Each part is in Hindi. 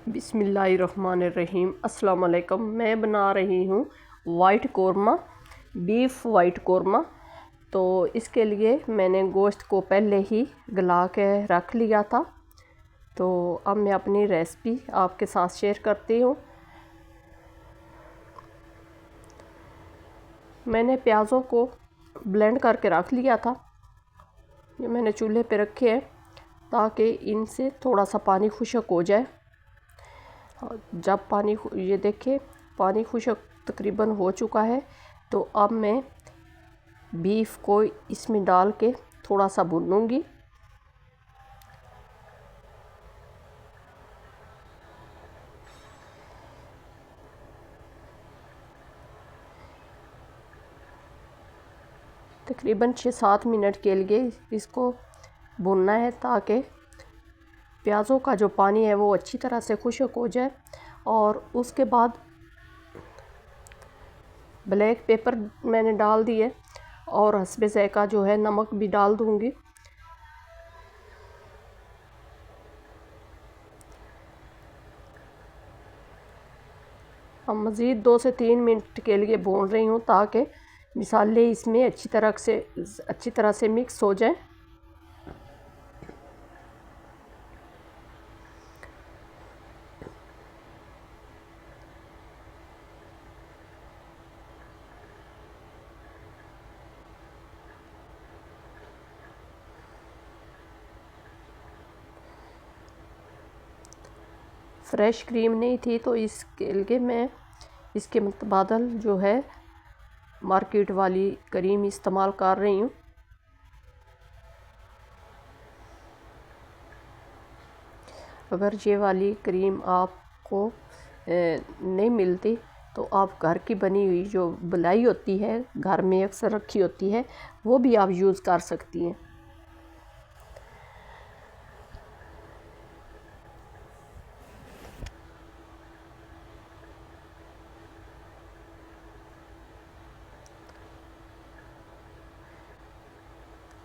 बिस्मिल्लाहिर्रहमानिर्रहीम। अस्सलाम वालेकुम। मैं बना रही हूँ white korma, beef white korma. तो इसके लिए मैंने गोश्त को पहले ही गला के रख लिया था। तो अब मैं अपनी रेसिपी आपके साथ शेयर करती हूँ। मैंने प्याज़ों को ब्लेंड करके रख लिया था। ये मैंने चूल्हे पे रखे हैं ताकि इनसे थोड़ा सा पानी खुश्क हो जाए। जब पानी ये देखें पानी खुश्क तकरीबन हो चुका है, तो अब मैं बीफ को इसमें डाल के थोड़ा सा भूनूंगी। तकरीबन 6-7 मिनट के लिए इसको भूनना है ताकि प्याज़ों का जो पानी है वो अच्छी तरह से खुश्क हो जाए। और उसके बाद ब्लैक पेपर मैंने डाल दिए और हस्बे ज़ायक़ा जो है नमक भी डाल दूंगी। अब मज़ीद 2 से 3 मिनट के लिए भून रही हूँ ताकि मसाले इसमें अच्छी तरह से मिक्स हो जाए। फ्रेश क्रीम नहीं थी तो इसके लिए मैं इसके मुतबादल जो है मार्केट वाली क्रीम इस्तेमाल कर रही हूँ। अगर ये वाली क्रीम आपको नहीं मिलती तो आप घर की बनी हुई जो मलाई होती है, घर में अक्सर रखी होती है, वो भी आप यूज़ कर सकती हैं।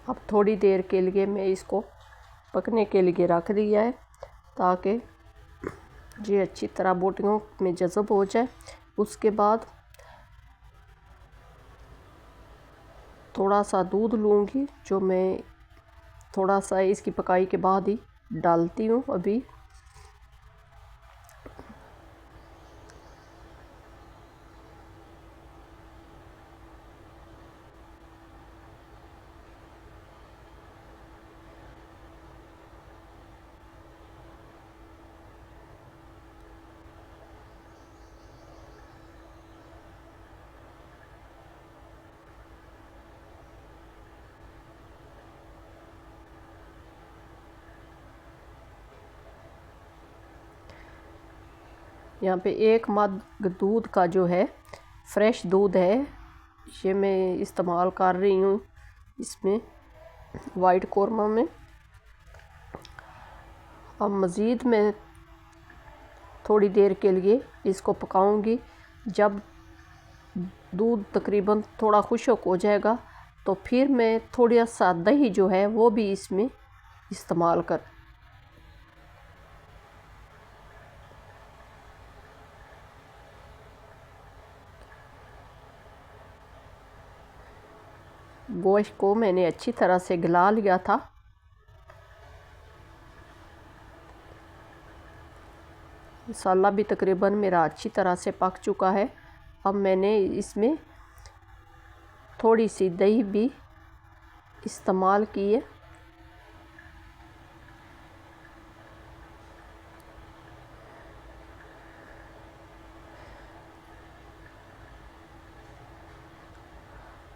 अब थोड़ी देर के लिए मैं इसको पकने के लिए रख दिया है ताकि ये अच्छी तरह बोटियों में जज़ब हो जाए। उसके बाद थोड़ा सा दूध लूँगी जो मैं थोड़ा सा इसकी पकाई के बाद ही डालती हूँ। अभी यहाँ पे 1 मग दूध का जो है फ्रेश दूध है, ये मैं इस्तेमाल कर रही हूँ इसमें वाइट कौरमा में। अब मज़ीद मैं थोड़ी देर के लिए इसको पकाऊंगी। जब दूध तकरीबन थोड़ा खुश्क हो जाएगा तो फिर मैं थोड़ा सा दही जो है वो भी इसमें इस्तेमाल कर गोश्त को मैंने अच्छी तरह से गला लिया था। मसाला भी तकरीबन मेरा अच्छी तरह से पक चुका है। अब मैंने इसमें थोड़ी सी दही भी इस्तेमाल की है।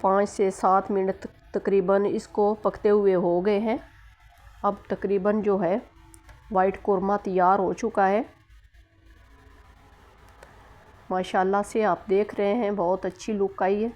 पाँच से 7 मिनट तकरीबन इसको पकते हुए हो गए हैं। अब तकरीबन जो है वाइट कौरमा तैयार हो चुका है। माशाल्लाह से आप देख रहे हैं बहुत अच्छी लुक आई है।